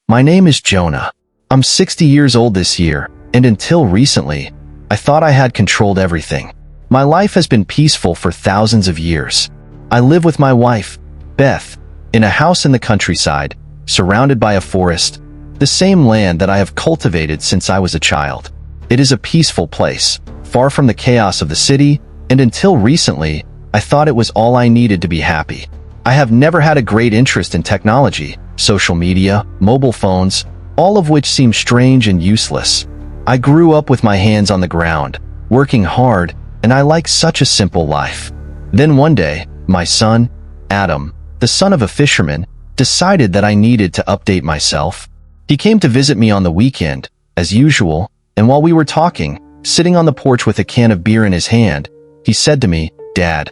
My name is Jonah. I'm 60 years old this year, and until recently, I thought I had controlled everything. My life has been peaceful for thousands of years. I live with my wife, Beth, in a house in the countryside, surrounded by a forest, the same land that I have cultivated since I was a child. It is a peaceful place, far from the chaos of the city, and until recently, I thought it was all I needed to be happy. I have never had a great interest in technology, social media, mobile phones, all of which seem strange and useless. I grew up with my hands on the ground, working hard, and I like such a simple life. Then one day, my son, Adam, the son of a fisherman, decided that I needed to update myself. He came to visit me on the weekend, as usual, and while we were talking, sitting on the porch with a can of beer in his hand, he said to me, "Dad,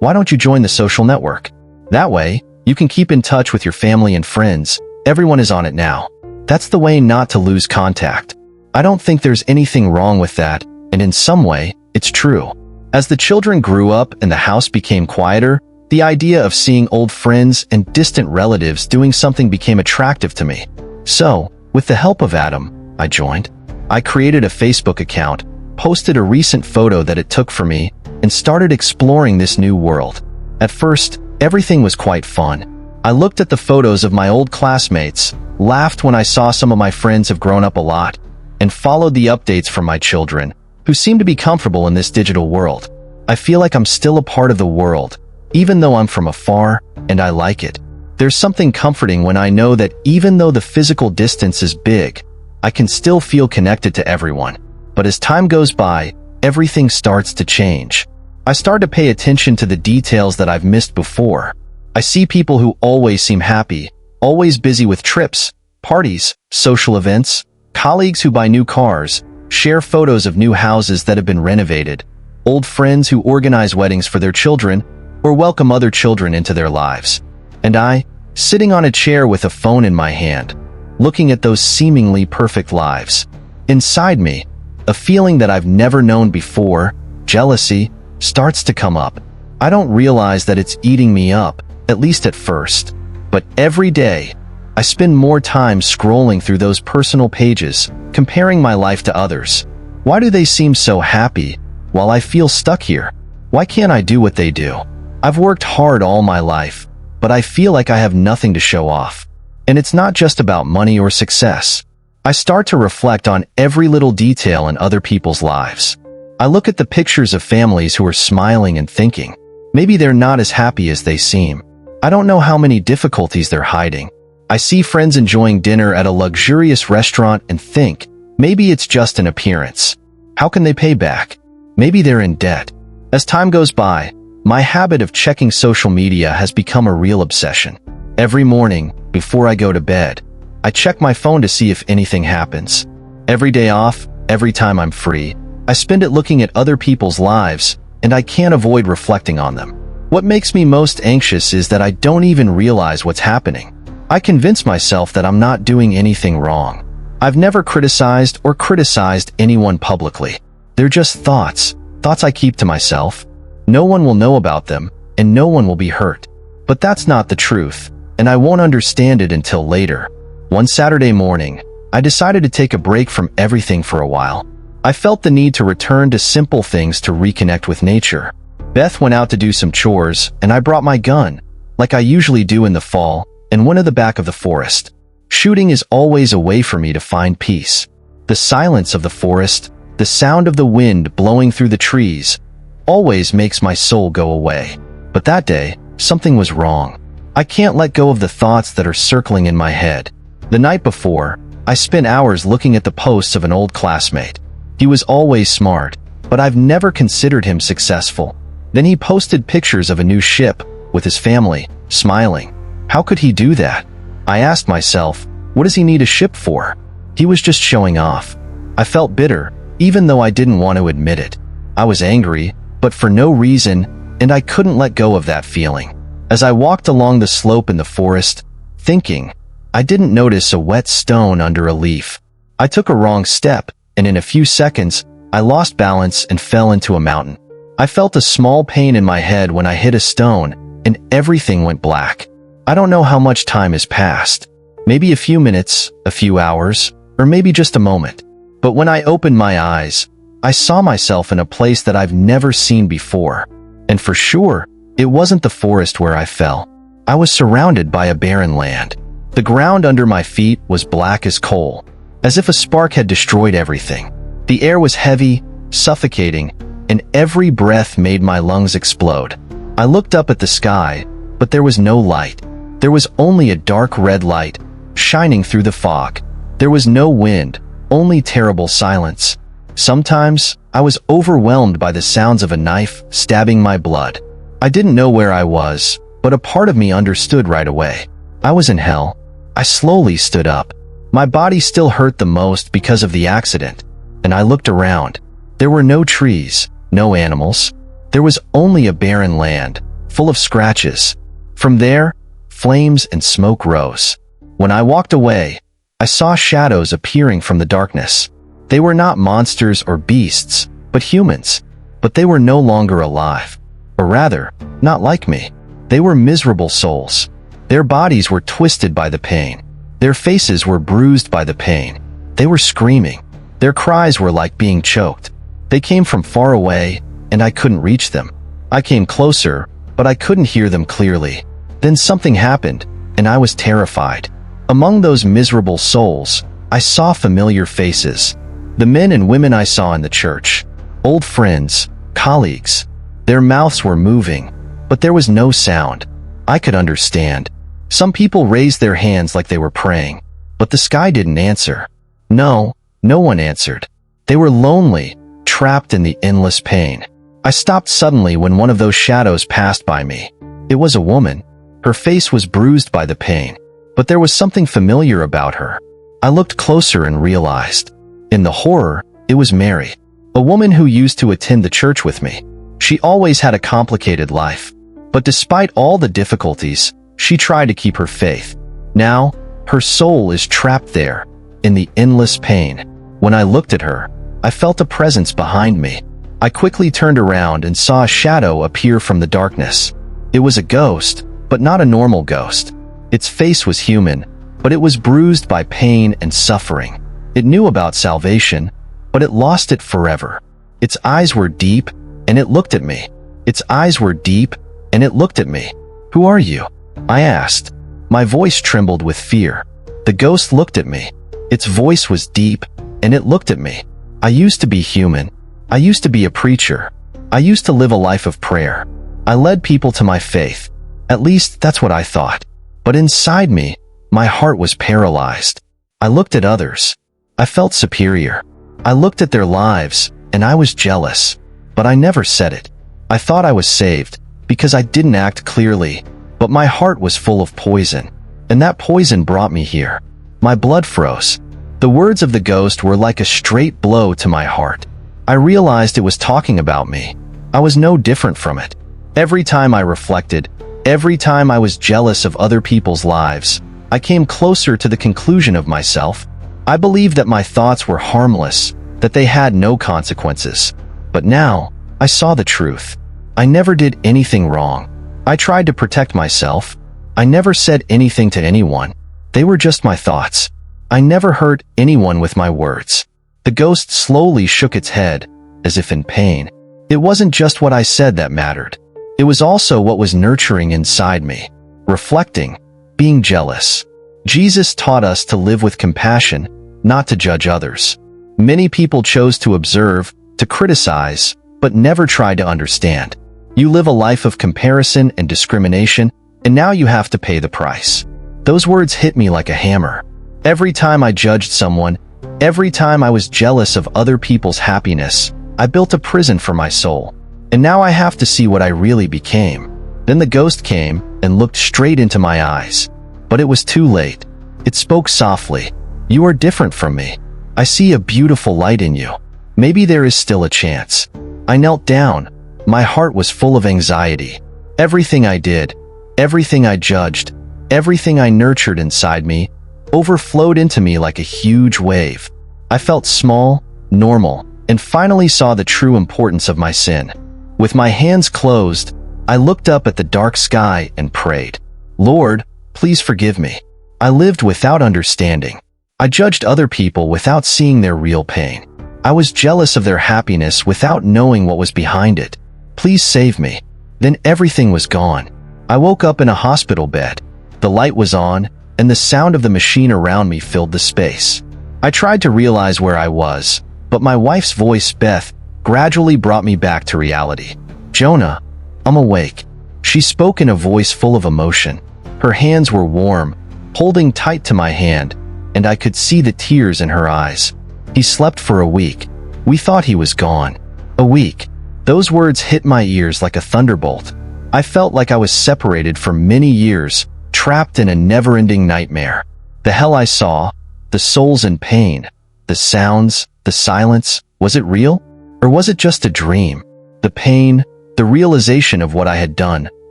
why don't you join the social network? That way, you can keep in touch with your family and friends. Everyone is on it now. That's the way not to lose contact." I don't think there's anything wrong with that, and in some way, it's true. As the children grew up and the house became quieter, the idea of seeing old friends and distant relatives doing something became attractive to me. So, with the help of Adam, I joined. I created a Facebook account, posted a recent photo that it took for me, and started exploring this new world. At first, everything was quite fun. I looked at the photos of my old classmates, laughed when I saw some of my friends have grown up a lot, and followed the updates from my children, who seem to be comfortable in this digital world. I feel like I'm still a part of the world, even though I'm from afar, and I like it. There's something comforting when I know that even though the physical distance is big, I can still feel connected to everyone. But as time goes by, everything starts to change. I start to pay attention to the details that I've missed before. I see people who always seem happy, always busy with trips, parties, social events, colleagues who buy new cars, share photos of new houses that have been renovated, old friends who organize weddings for their children, or welcome other children into their lives. And I, sitting on a chair with a phone in my hand, looking at those seemingly perfect lives. Inside me, a feeling that I've never known before, jealousy, starts to come up. I don't realize that it's eating me up, at least at first. But every day, I spend more time scrolling through those personal pages, comparing my life to others. Why do they seem so happy, while I feel stuck here? Why can't I do what they do? I've worked hard all my life, but I feel like I have nothing to show off. And it's not just about money or success. I start to reflect on every little detail in other people's lives. I look at the pictures of families who are smiling and thinking, maybe they're not as happy as they seem. I don't know how many difficulties they're hiding. I see friends enjoying dinner at a luxurious restaurant and think, maybe it's just an appearance. How can they pay back? Maybe they're in debt. As time goes by, my habit of checking social media has become a real obsession. Every morning, before I go to bed, I check my phone to see if anything happens. Every day off, every time I'm free, I spend it looking at other people's lives, and I can't avoid reflecting on them. What makes me most anxious is that I don't even realize what's happening. I convince myself that I'm not doing anything wrong. I've never criticized anyone publicly. They're just thoughts I keep to myself. No one will know about them, and no one will be hurt. But that's not the truth, and I won't understand it until later. One Saturday morning, I decided to take a break from everything for a while. I felt the need to return to simple things to reconnect with nature. Beth went out to do some chores, and I brought my gun, like I usually do in the fall, and went to the back of the forest. Shooting is always a way for me to find peace. The silence of the forest, the sound of the wind blowing through the trees, always makes my soul go away. But that day, something was wrong. I can't let go of the thoughts that are circling in my head. The night before, I spent hours looking at the posts of an old classmate. He was always smart, but I've never considered him successful. Then he posted pictures of a new ship, with his family, smiling. How could he do that? I asked myself, what does he need a ship for? He was just showing off. I felt bitter, even though I didn't want to admit it. I was angry, but for no reason, and I couldn't let go of that feeling. As I walked along the slope in the forest, thinking, I didn't notice a wet stone under a leaf. I took a wrong step, and in a few seconds, I lost balance and fell into a mountain. I felt a small pain in my head when I hit a stone, and everything went black. I don't know how much time has passed. Maybe a few minutes, a few hours, or maybe just a moment. But when I opened my eyes, I saw myself in a place that I've never seen before. And for sure, it wasn't the forest where I fell. I was surrounded by a barren land. The ground under my feet was black as coal, as if a spark had destroyed everything. The air was heavy, suffocating, and every breath made my lungs explode. I looked up at the sky, but there was no light. There was only a dark red light, shining through the fog. There was no wind, only terrible silence. Sometimes, I was overwhelmed by the sounds of a knife stabbing my blood. I didn't know where I was, but a part of me understood right away. I was in hell. I slowly stood up. My body still hurt the most because of the accident, and I looked around. There were no trees, no animals. There was only a barren land, full of scratches. From there, flames and smoke rose. When I walked away, I saw shadows appearing from the darkness. They were not monsters or beasts, but humans. But they were no longer alive. Or rather, not like me. They were miserable souls. Their bodies were twisted by the pain. Their faces were bruised by the pain. They were screaming. Their cries were like being choked. They came from far away, and I couldn't reach them. I came closer, but I couldn't hear them clearly. Then something happened, and I was terrified. Among those miserable souls, I saw familiar faces. The men and women I saw in the church. Old friends, colleagues. Their mouths were moving, but there was no sound. I could understand. Some people raised their hands like they were praying, but the sky didn't answer. No one answered. They were lonely, trapped in the endless pain. I stopped suddenly when one of those shadows passed by me. It was a woman. Her face was bruised by the pain, but there was something familiar about her. I looked closer and realized. In the horror, it was Mary, a woman who used to attend the church with me. She always had a complicated life, but despite all the difficulties, she tried to keep her faith. Now, her soul is trapped there, in the endless pain. When I looked at her, I felt a presence behind me. I quickly turned around and saw a shadow appear from the darkness. It was a ghost, but not a normal ghost. Its face was human, but it was bruised by pain and suffering. It knew about salvation, but it lost it forever. Its eyes were deep, and it looked at me. Its eyes were deep, and it looked at me. "Who are you?" I asked. My voice trembled with fear. The ghost looked at me. Its voice was deep, and it looked at me. "I used to be human. I used to be a preacher. I used to live a life of prayer. I led people to my faith. At least that's what I thought. But inside me, my heart was paralyzed. I looked at others. I felt superior. I looked at their lives, and I was jealous. But I never said it. I thought I was saved, because I didn't act clearly, but my heart was full of poison. And that poison brought me here. My blood froze. The words of the ghost were like a straight blow to my heart. I realized it was talking about me. I was no different from it. Every time I reflected, every time I was jealous of other people's lives, I came closer to the conclusion of myself. I believed that my thoughts were harmless, that they had no consequences. But now, I saw the truth. I never did anything wrong. I tried to protect myself. I never said anything to anyone. They were just my thoughts. I never hurt anyone with my words. The ghost slowly shook its head, as if in pain. It wasn't just what I said that mattered. It was also what was nurturing inside me. Reflecting, being jealous. Jesus taught us to live with compassion, not to judge others. Many people chose to observe, to criticize, but never tried to understand. You live a life of comparison and discrimination, and now you have to pay the price. Those words hit me like a hammer. Every time I judged someone, every time I was jealous of other people's happiness, I built a prison for my soul. And now I have to see what I really became. Then the ghost came and looked straight into my eyes. But it was too late. It spoke softly. "You are different from me. I see a beautiful light in you. Maybe there is still a chance." I knelt down. My heart was full of anxiety. Everything I did, everything I judged, everything I nurtured inside me, overflowed into me like a huge wave. I felt small, normal, and finally saw the true importance of my sin. With my hands closed, I looked up at the dark sky and prayed, "Lord, please forgive me. I lived without understanding. I judged other people without seeing their real pain. I was jealous of their happiness without knowing what was behind it. Please save me. Then everything was gone. I woke up in a hospital bed. The light was on, and the sound of the machine around me filled the space. I tried to realize where I was, but my wife's voice, Beth, gradually brought me back to reality. Jonah, I'm awake. She spoke in a voice full of emotion. Her hands were warm, holding tight to my hand, and I could see the tears in her eyes. He slept for a week. We thought he was gone. A week. Those words hit my ears like a thunderbolt. I felt like I was separated for many years, trapped in a never-ending nightmare. The hell I saw, the souls in pain, the sounds, the silence, was it real? Or was it just a dream? The pain, the realization of what I had done,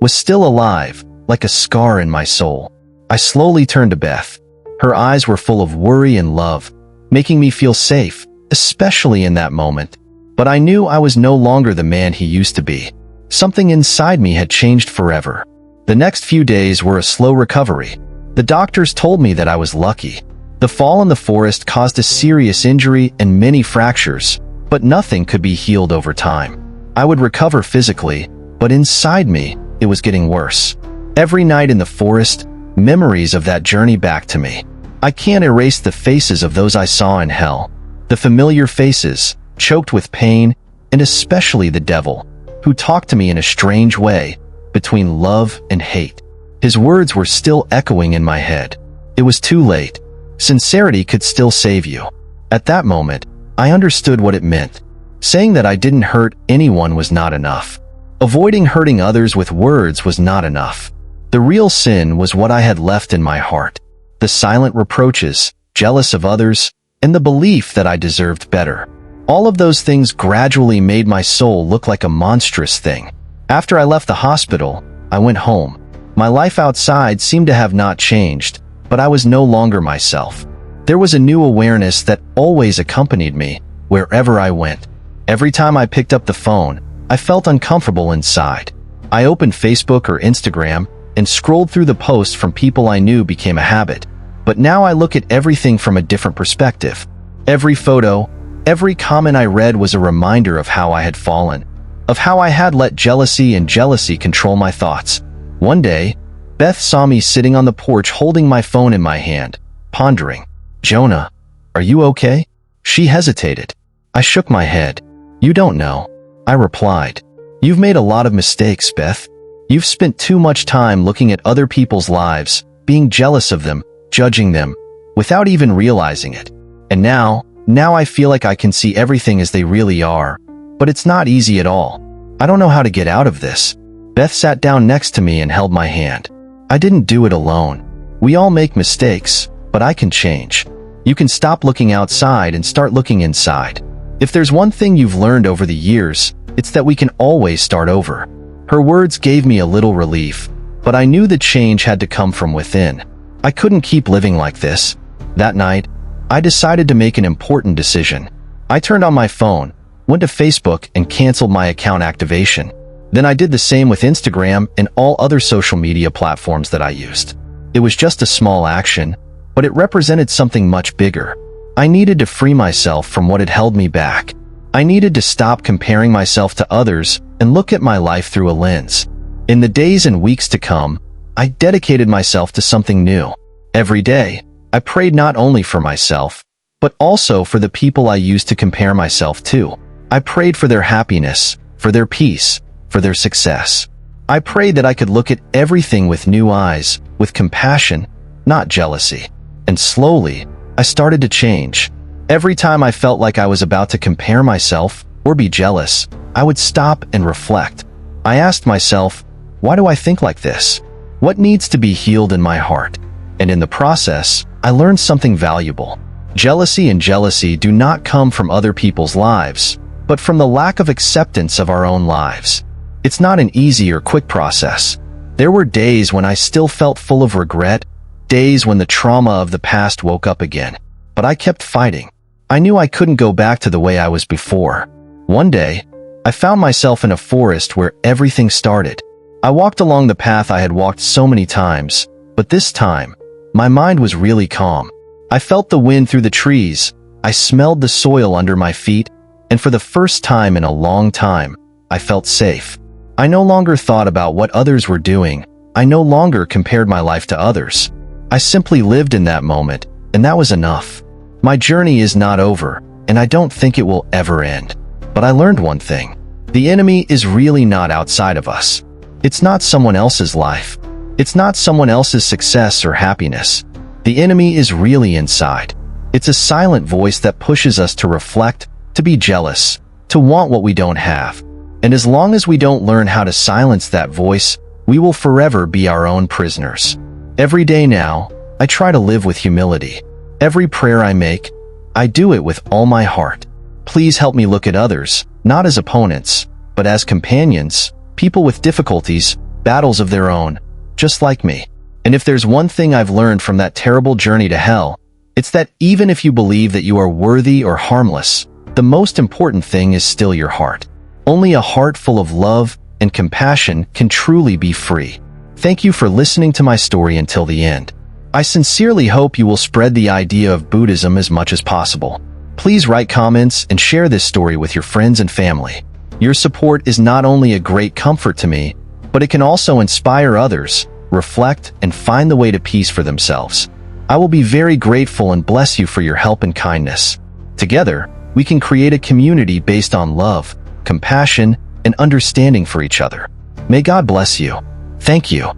was still alive, like a scar in my soul. I slowly turned to Beth. Her eyes were full of worry and love, making me feel safe, especially in that moment. But I knew I was no longer the man he used to be. Something inside me had changed forever. The next few days were a slow recovery. The doctors told me that I was lucky. The fall in the forest caused a serious injury and many fractures, but nothing could be healed over time. I would recover physically, but inside me, it was getting worse. Every night in the forest, memories of that journey back to me. I can't erase the faces of those I saw in hell. The familiar faces, choked with pain, and especially the devil, who talked to me in a strange way, between love and hate. His words were still echoing in my head. It was too late. Sincerity could still save you. At that moment, I understood what it meant. Saying that I didn't hurt anyone was not enough. Avoiding hurting others with words was not enough. The real sin was what I had left in my heart. The silent reproaches, jealous of others, and the belief that I deserved better. All of those things gradually made my soul look like a monstrous thing. After I left the hospital, I went home. My life outside seemed to have not changed, but I was no longer myself. There was a new awareness that always accompanied me, wherever I went. Every time I picked up the phone, I felt uncomfortable inside. I opened Facebook or Instagram and scrolled through the posts from people I knew became a habit. But now I look at everything from a different perspective. Every photo, every comment I read was a reminder of how I had fallen, of how I had let jealousy control my thoughts. One day, Beth saw me sitting on the porch holding my phone in my hand, pondering. Jonah, are you okay? She hesitated. I shook my head. You don't know. I replied. You've made a lot of mistakes, Beth. You've spent too much time looking at other people's lives, being jealous of them, judging them, without even realizing it. And now I feel like I can see everything as they really are, but it's not easy at all. I don't know how to get out of this. Beth sat down next to me and held my hand. I didn't do it alone. We all make mistakes, but I can change. You can stop looking outside and start looking inside. If there's one thing you've learned over the years, it's that we can always start over. Her words gave me a little relief, but I knew the change had to come from within. I couldn't keep living like this. That night, I decided to make an important decision. I turned on my phone, went to Facebook, and canceled my account activation. Then I did the same with Instagram and all other social media platforms that I used. It was just a small action, but it represented something much bigger. I needed to free myself from what had held me back. I needed to stop comparing myself to others and look at my life through a lens. In the days and weeks to come, I dedicated myself to something new. Every day, I prayed not only for myself, but also for the people I used to compare myself to. I prayed for their happiness, for their peace, for their success. I prayed that I could look at everything with new eyes, with compassion, not jealousy. And slowly, I started to change. Every time I felt like I was about to compare myself or be jealous, I would stop and reflect. I asked myself, why do I think like this? What needs to be healed in my heart? And in the process, I learned something valuable. Jealousy and jealousy do not come from other people's lives, but from the lack of acceptance of our own lives. It's not an easy or quick process. There were days when I still felt full of regret, days when the trauma of the past woke up again. But I kept fighting. I knew I couldn't go back to the way I was before. One day, I found myself in a forest where everything started. I walked along the path I had walked so many times, but this time, My mind was really calm. I felt the wind through the trees, I smelled the soil under my feet, and for the first time in a long time, I felt safe. I no longer thought about what others were doing. I no longer compared my life to others. I simply lived in that moment, and that was enough. My journey is not over, and I don't think it will ever end. But I learned one thing. The enemy is really not outside of us. It's not someone else's life. It's not someone else's success or happiness. The enemy is really inside. It's a silent voice that pushes us to reflect, to be jealous, to want what we don't have. And as long as we don't learn how to silence that voice, we will forever be our own prisoners. Every day now, I try to live with humility. Every prayer I make, I do it with all my heart. Please help me look at others, not as opponents, but as companions, people with difficulties, battles of their own, just like me. And if there's one thing I've learned from that terrible journey to hell, it's that even if you believe that you are worthy or harmless, the most important thing is still your heart. Only a heart full of love and compassion can truly be free. Thank you for listening to my story until the end. I sincerely hope you will spread the idea of Buddhism as much as possible. Please write comments and share this story with your friends and family. Your support is not only a great comfort to me, but it can also inspire others, reflect, and find the way to peace for themselves. I will be very grateful and bless you for your help and kindness. Together, we can create a community based on love, compassion, and understanding for each other. May God bless you. Thank you.